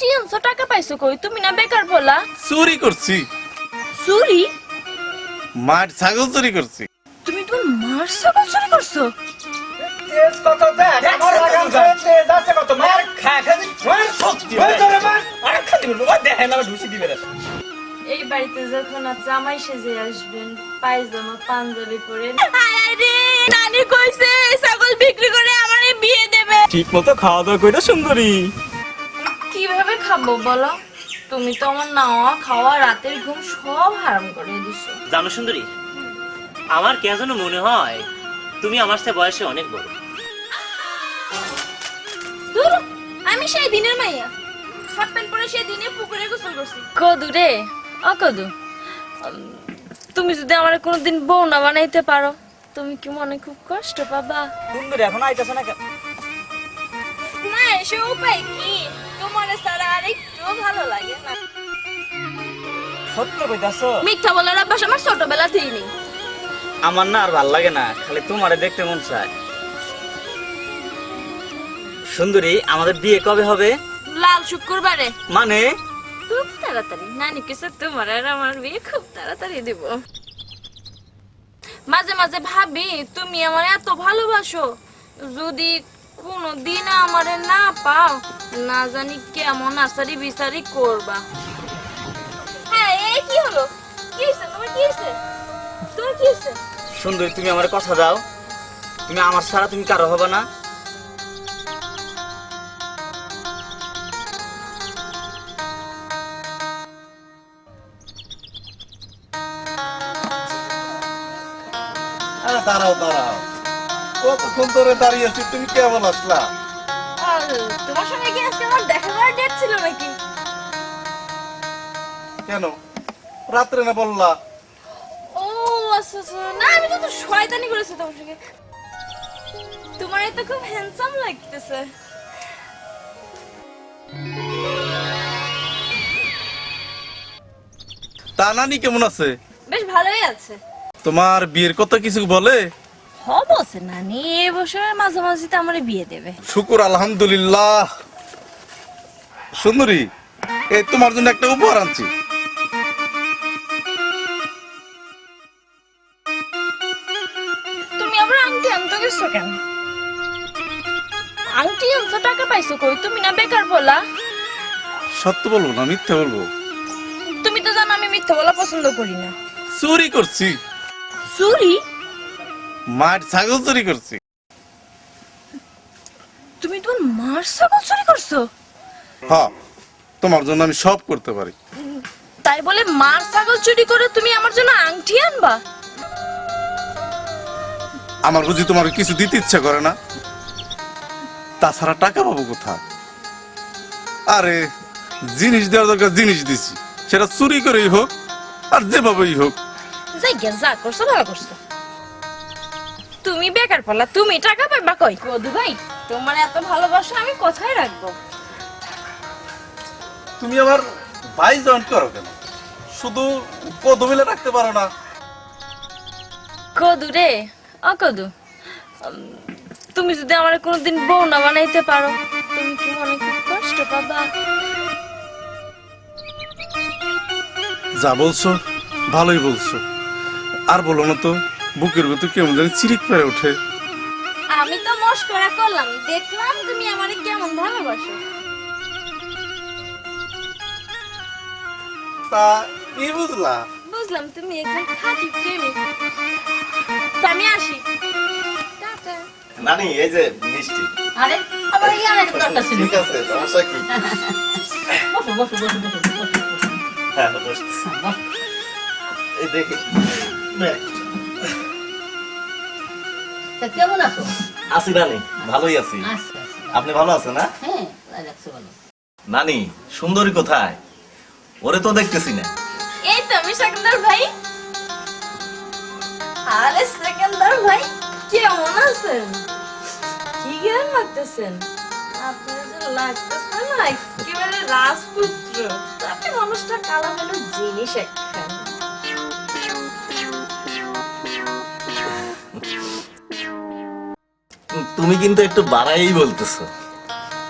আংটি আনছো, টাকা পাইছো কই? তুমি না বেকার বলা। চুরি করছি, চুরি? মার ছাগল চুরি করছি। তুমি তোমার মার ছাগল চুরি করছো? তেজ কত দেখ আমার লাগাম তেজ আছে কত মার খা খালি মার শক্তি ওই তোরে মার আর খালি বলবো দেখেন না ঢুসি দিবে না। এই বাড়িতে যখন জামাই সেজে আসবেন, পায়জামা পাঞ্জাবি পরে, আরে নানি কইছে ছাগল বিক্রি করে আমারে বিয়ে দেবে। ঠিক মতো খাওয়া দাওয়া কইরা সুন্দরী। কিভাবে খাবো বলো? তুমি তো আমার নাওয়া খাওয়া রাতের ঘুম সব হারাম করে দিছো। জানো সুন্দরী, আমার কেন যেন মনে হয় তুমি আমার চেয়ে বয়সে অনেক বড়। দূর, আমি সেই দিনের মাইয়া, হাফ প্যান্ট পরে সেই দিনে পুকুরে গোসল করছি। কদু রে, ও কদু, তুমি যদি আমার কোনোদিন বউ না বানাইতে পারো, তুমি কি মনে খুব কষ্ট পাবা? সুন্দরী এখন আইতাছে না কেন? না, সে উপায় কি? তোমার ছাড়া আর একটু ভালো লাগে না। সত্য কইতাছো? মিথ্যা বলার অভ্যাস আমার ছোটবেলা থেকেই নেই। আমার না আর ভাল লাগে না, খালি তোমারে দেখতে মন চায়। সুন্দরী, আমাদের বিয়ে কবে হবে? লাল শুক্রবারে। মানে খুব তাড়াতাড়ি। নানি কিছু তোমার আর আমার বিয়ে খুব তাড়াতাড়ি দিব। মাঝে মাঝে ভাবি তুমি আমার এত ভালোবাসো, যদি কোনদিন আমারে না পাও, না জানি কেমন আসারি বিচারি করবা। হ্যাঁ, এই কি হলো? কি হয়েছে তোমার? কি হয়েছে তোমার? কি হয়েছে? সুন্দরী, তুমি আমার কথা দাও, তুমি আমার ছাড়া তুমি কারো হবে না। আরে দাঁড়াও দাঁড়াও, কতক্ষণ ধরে দাঁড়িয়ে আছি, তুমি কেমন আসলা? আর তোমার সঙ্গে কি আজকে আমার দেখা করার ডেট ছিল নাকি? কেন রাত্রে না বললা? ও আচ্ছা আচ্ছা, না আমি তো শয়তানি করেছি তোমার সঙ্গে। তোমার তো খুব হ্যান্ডসাম লাগতেছে। তা নানি কেমন আছে? বেশ ভালোই আছে। তোমার বিয়ের কথা কিছু বলে? হবছে নানি, এ বছরের মাঝামাঝি তো আমার বিয়ে দেবে। শুকুর আলহামদুলিল্লাহ। সুন্দরী, এই তোমার জন্য একটা উপহার আনছি। তুমি আবার আংটি আনতে গেছো কেন? আংটি আনছো, টাকা পাইছো কই? তুমি না বেকার বলা। সত্য বলবো না মিথ্যা বলবো? তুমি তো জানো আমি মিথ্যা বলা পছন্দ করি না। চুরি করছি, চুরি? মার ছাগল চুরি করছি। তুমি তোমার মার ছাগল চুরি করছো? হ্যাঁ, তোমার জন্য আমি সব করতে পারি। তাই বলে মার ছাগল চুরি করে তুমি আমার জন্য আংটি আনবা? আমার বুঝি তোমার কিছু দিতে ইচ্ছা করে না? তাছাড়া টাকা পাবো কোথা? আরে জিনিস দেওয়ার দরকার জিনিস দিছি, সেটা চুরি করেই হোক আর যেভাবেই হোক। যাই গে, যা করছো ভালো করছো। তুমি বেকার পালা, তুমি টাকা পাইবা কই? কদু ভাই, তোমার এত ভালোবাসা আমি কোথায় রাখবো? তুমি আমার ভাই জয়েন করো কেন? শুধু কদু মিলে রাখতে পারো না? কদু রে, ও কদু, তুমি যদি আমার কোনোদিন বউ না বানাইতে পারো, তুমি কি মনে খুব কষ্ট পাবা? যা বলছো ভালোই বলছো, আর বলো না তো, বুকের ভেতর কেমন জানি চিরিক পেরে ওঠে। আমি তো মস্করা করলাম, দেখলাম তুমি আমারে কেমন ভালোবাসো। তা কি বুঝলা? বুঝলাম তুমি একজন খাঁটি প্রেমিক। তো আমি আসি। টাটা। নানি, এই যে মিষ্টি। আরে আবার ইয়ার একটা দরকার ছিল। ঠিক আছে, সমস্যা কি? বসো বসো বসো বসো বসো। হ্যাঁ, বসছি। এই দেখি। তা কেমন আছো? আছি নানি, ভালোই আছি। আচ্ছা আচ্ছা। আপনি ভালো আছেন না? হ্যাঁ, রাখছো ভালো। নানি, সুন্দরী কোথায়? ওরে তো দেখতেছি না। এই তো আমি সেকেন্দার ভাই। আরে সেকেন্দার ভাই, কেমন আছেন? কি জ্ঞান মারতেছেন? আপনার যে লাগতেছে না একেবারে রাজপুত্র। আপনি মানুষটা কালা হলো জিনিস একখান। তুমি কিন্তু একটু বাড়াই বলতেছো।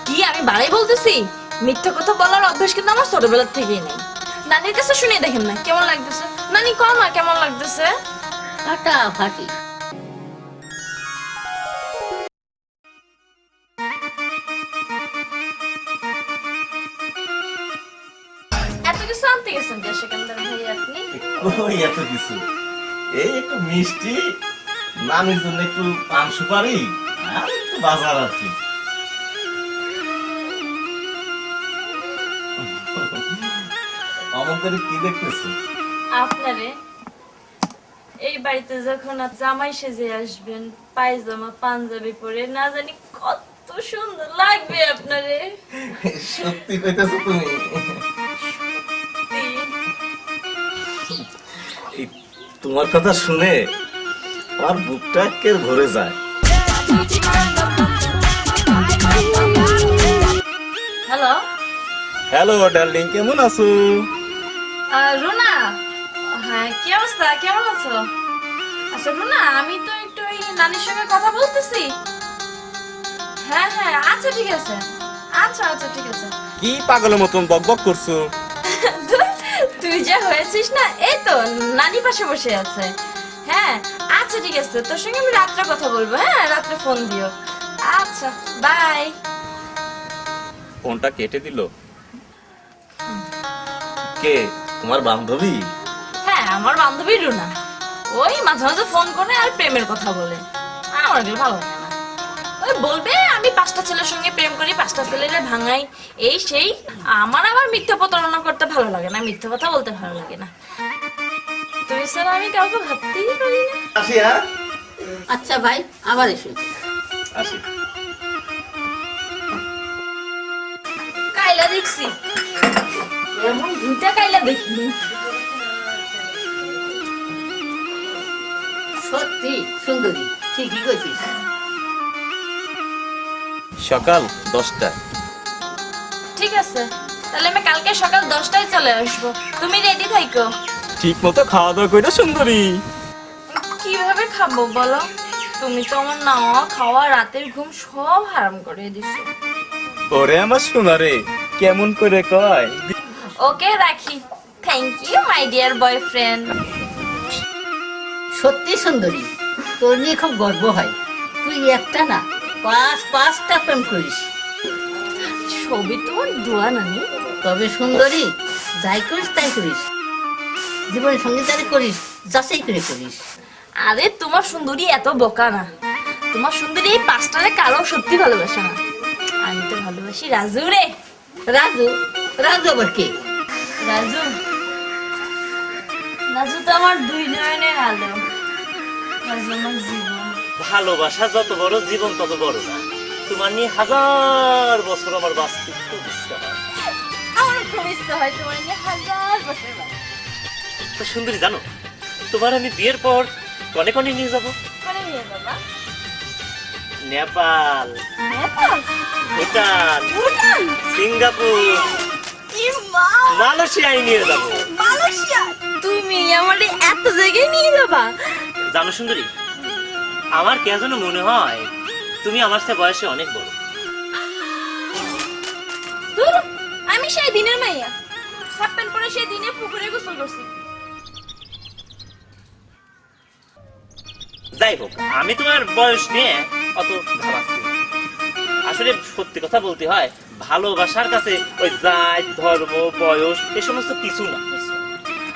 কি আমি বাড়াই বলতেছি? মিথ্যা কথা বলার অভ্যাস কিন্তু আমার ছোটবেলার থেকেই নেই। নানির কাছে শুনে দেখেন না কেমন লাগতেছে। নানি কও না কেমন লাগতেছে। ফাটাফাটি। এত কিছু আনতে গেছেন যে সেখানকার ভাই আপনি? কই এত কিছু, এই একটু মিষ্টি, নামের জন্য একটু পান সুপারি আর একটু বাজার আর কি। অমন করে কি দেখতেছো? আপনারে এই বাড়িতে যখন জামাই সেজে আসবেন, পায়জামা পাঞ্জাবি পরে, না জানি কত সুন্দর লাগবে আপনারে। সত্যি কইতেছো তুমি? এই তোমার কথা শুনে আমার বুকটা কে ভরে যায়। হ্যালো হ্যালো ডার্লিং, কেমন আছো? রুনা, হ্যাঁ কি অবস্থা, কেমন আছো? আচ্ছা রুনা, আমি তো একটু ওই নানির সঙ্গে কথা বলতেছি। হ্যাঁ হ্যাঁ, আচ্ছা ঠিক আছে, আচ্ছা আচ্ছা ঠিক আছে। কি পাগলের মতন বকবক করছো? তুই যা হয়েছিস না, এই তো নানি পাশে বসে আছে। হ্যাঁ আচ্ছা ঠিক আছে, তোর সঙ্গে আমি রাত্রে কথা বলবো। হ্যাঁ রাত্রে ফোন দিও। আচ্ছা বাই। ফোনটা কেটে দিল। কে, তোমার বান্ধবী? হ্যাঁ আমার বান্ধবী রুনা। ওই মাঝে মাঝে ফোন করে আর প্রেমের কথা বলে। আমার এগুলো ভালো লাগে না। ওই বলবে আমি 5টা ছেলের সঙ্গে প্রেম করি, 5টা ছেলেরে ভাঙাই, এই সেই। আমার আবার মিথ্যা প্রতারণা করতে ভালো লাগে না, মিথ্যা কথা বলতে ভালো লাগে না। তুই স্যার আমি কাউকে ভাবতেই পারি না। আসি। হ্যাঁ আচ্ছা ভাই, আবার এসো। আসি। কাইলা দেখছি, এমন 2টা কাইলা দেখিনি। সত্যি সুন্দরী, ঠিকই কইছিস। সকাল 10টা। ঠিক আছে, তাহলে আমি কালকে সকাল 10টায় চলে আসবো। তুমি রেডি থাইকো। ঠিক মতো খাওয়া দাওয়া কইরা সুন্দরী। কিভাবে খাবো বলো? তুমি তো আমার নাওয়া খাওয়া রাতের ঘুম সব হারাম করে দিছো। ওরে আমার সোনারে, কেমন করে কয়। ওকে রাখি। Thank you my dear boyfriend. সত্যি সুন্দরী, তোর নিয়ে খুব গর্ব হয়। তুই একটা না, 5টা প্রেম করিস। ছবি তোমার দোয়া নানি। তবে সুন্দরী, যাই করিস তাই করিস, জীবনের সঙ্গে যারা করিস যাচাই করে করিস। আরে তোমার সুন্দরী এত বোকা না। তোমার সুন্দরী এই 5টারে কারো সত্যি ভালোবাসে না। আমি তো ভালোবাসি রাজু রে। রাজু? রাজু আবার কে? রাজু, রাজু তো আমার 2 নয়নের আলো। রাজু আমার জীবন। ভালোবাসা যত বড়, জীবন তত বড় না। তোমার নিয়ে 1000 বছর আমার বাঁচতে খুব ইচ্ছা হয়। আমার খুব ইচ্ছা হয় তোমার নিয়ে 1000 বছর বাঁচতে। তো সুন্দরী জানো, তোমার আমি বিয়ের পর কনে কনে নিয়ে যাব? মানে নিয়ে বাবা নেপাল, নেপাল, ভুটান, ভুটান, সিঙ্গাপুর, কি মা, মালয়েশিয়ায় নিয়ে যাব। মালয়েশিয়া। তুমি আমারে এত জায়গায় নিয়ে যাবা? জানো সুন্দরী, আমার কে যেন মনে হয় তুমি আমার চেয়ে বয়সে অনেক বড়। ধুর, আমি সেই দিনের মাইয়া। হাফ প্যান্ট পরে সেই দিনে পুকুরে গোসল করছি। যাই হোক, আমি তোমার বয়স নিয়ে অত ভাবাচ্ছি না। আসলে সত্যি কথা বলতে হয়, ভালোবাসার কাছে ওই জাত, ধর্ম, বয়স এ সমস্ত কিছু না।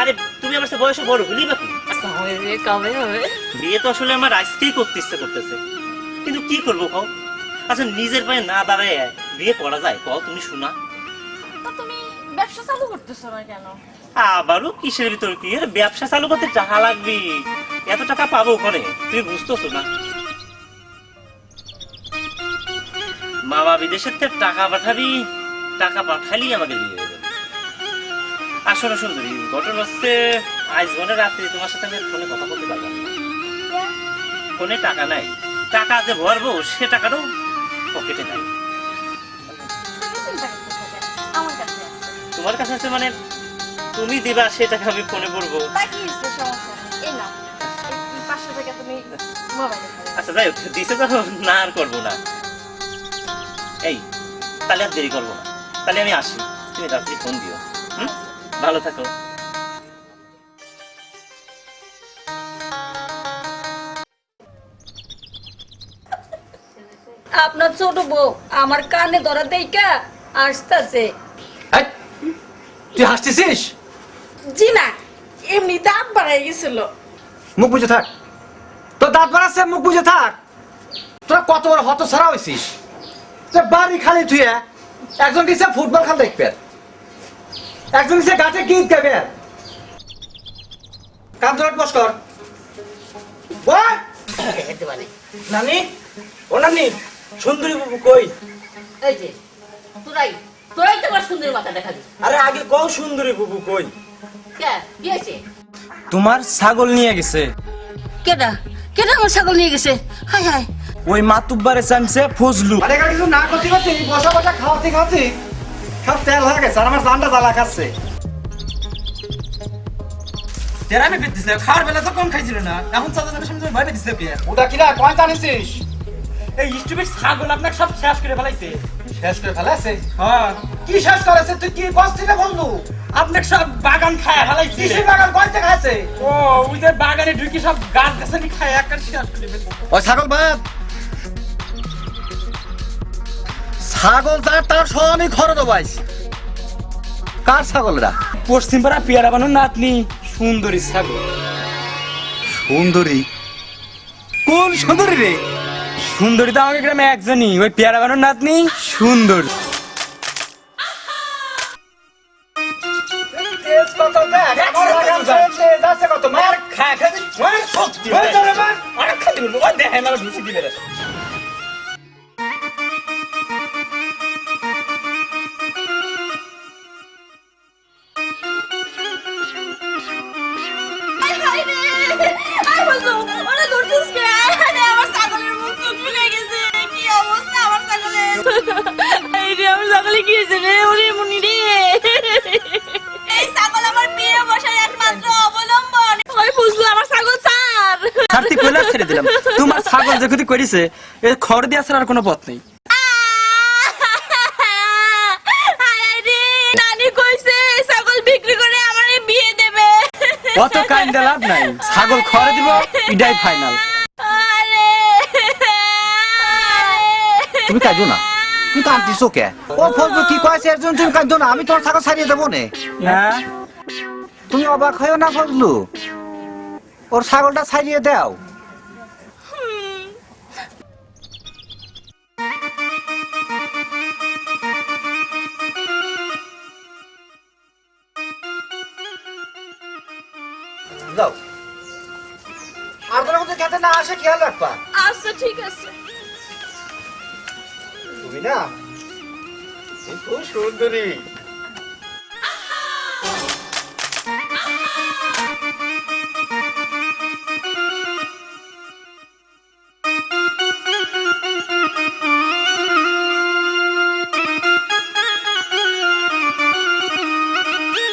আরে তুমি আমার চেয়ে বয়সে বড় হলি বা কি? কবে হবে? বিয়ে তো আসলে আমার আজকেই করতে ইচ্ছে করতেছে, কিন্তু কি করবো কও? আচ্ছা নিজের পায়ে না দাঁড়ায় বিয়ে করা যায় কও? তুমি শোনা। তা তুমি ব্যবসা চালু করতেছো না কেন? আবারও কিসের ভিতর কি? আরে ব্যবসা চালু করতে টাকা লাগবে, এত টাকা পাবো ওখানে? তুমি বুঝতেছো না? মামা বিদেশের থেকে টাকা পাঠাবি, টাকা পাঠালি আমাকে বিয়ে হয়ে যাবে। আসলে সুন্দরী, ঘটনা হচ্ছে আজ রাত্রে তোমার সাথে আমি ফোনে কথা বলতে পারলাম না। ফোনে টাকা নাই, টাকা যে ভরবো সে টাকাটাও পকেটে নাই। তুমি চিন্তা করতেছো কেন? আমার কাছে আছে। তোমার কাছে আছে মানে? তুমি দিবা সে টাকা আমি ফোনে পড়বো। তা কি হচ্ছে, সমস্যা নেই। এই নাও, এই 500 টাকা তুমি মোবাইলে খাবে। আচ্ছা যাই হোক, দিতে যাবো না আর করবো না। এই তাহলে আর দেরি করবো না, তাহলে আমি আসি, তুমি রাত্রি ফোন দিও। হুম, ভালো থাকো। আপনার ছোট বউ আমার কানে ধরা দেইকা আসতেছে। এই, তুই হাসতেছিস? জি না, এমনি দাঁত বাড়াই গেছিল। মুখ বুঝে থাক, তোর দাঁত বাড়াচ্ছে, মুখ বুঝে থাক। তোরা কত বড় হত ছাড়া হয়েছিস, তোর বাড়ি খালি তুই একজন গেছে ফুটবল খেলা দেখবে, একজন গেছে গাছে গীত গাবে। কাম ধরে বস কর। বল। খেতে পারে নানি, ও নানি, সুন্দরী বাবু কই? এই যে তোরাই তোরাই তো আমার সুন্দর মাথা দেখাবি। আরে আগে কও সুন্দরী বাবু কই? কে কি হয়েছে? তোমার ছাগল নিয়ে গেছে কেডা কেডা আমার ছাগল নিয়ে গেছে? হাই হাই, ওই মাতুব্বারে চামছে ফজলু। আরে কিছু না করতে করতে বসা বসা খাওয়াতে খাওয়াতে সব তেল হয়ে গেছে, আর আমার জানটা জ্বালা খাচ্ছে। তেরামি পেতেছে, খাওয়ার বেলা তো কম খাইছিল না, এখন চাচা চাচার সামনে ভয় পেতেছে কে? ওটা কিরা কয় জানিস? এই স্টুপিড ছাগল আপনাকে সব শেষ করে ফেলাইছে। শেষ করে ফেলাইছে? হ্যাঁ। কি শেষ করেছে? তুই কি কষ্ট থেকে বললু? আপনাকে সব বাগান খায় ফেলাইছে। কিসের বাগান কয়তে খাইছে? ও ওই যে বাগানে ঢুকি সব গাছ গাছালি খায় একবার শেষ করে ফেলছে। ওই ছাগল বাদ, ছাগল তার সব আমি খরচ দেবাইছি। কার ছাগলরা? পশ্চিম পাড়া পেয়ারা বানুর নাতনি সুন্দরী ছাগল। সুন্দরী? কোন সুন্দরী রে? সুন্দরী তো আমাকে গ্রামে একজনই, ওই পেয়ারা বানুর নাতনি সুন্দরী। ছেড়ে দিলাম, তোমার ছাগল যে ক্ষতি করেছে এ খড় দিয়ে আসার আর কোনো পথ নেই। অত কাইন্দা লাভ নাই, ছাগল খড়ে দিব, এটাই ফাইনাল। তুমি কাঁদো না, তুমি কাঁদতিস কে? ও ফজলু কি কয়েছে এর জন্য তুমি কাঁদো না, আমি তোমার ছাগল ছাড়িয়ে দেবো নে। তুমি অবাক হয়েও না ফজলু, ওর ছাগলটা ছাড়িয়ে দাও। যাও, আর কোনো কিছু খেতে না আসে খেয়াল রাখবা। আচ্ছা ঠিক আছে। তুমি না খুব সুন্দরী।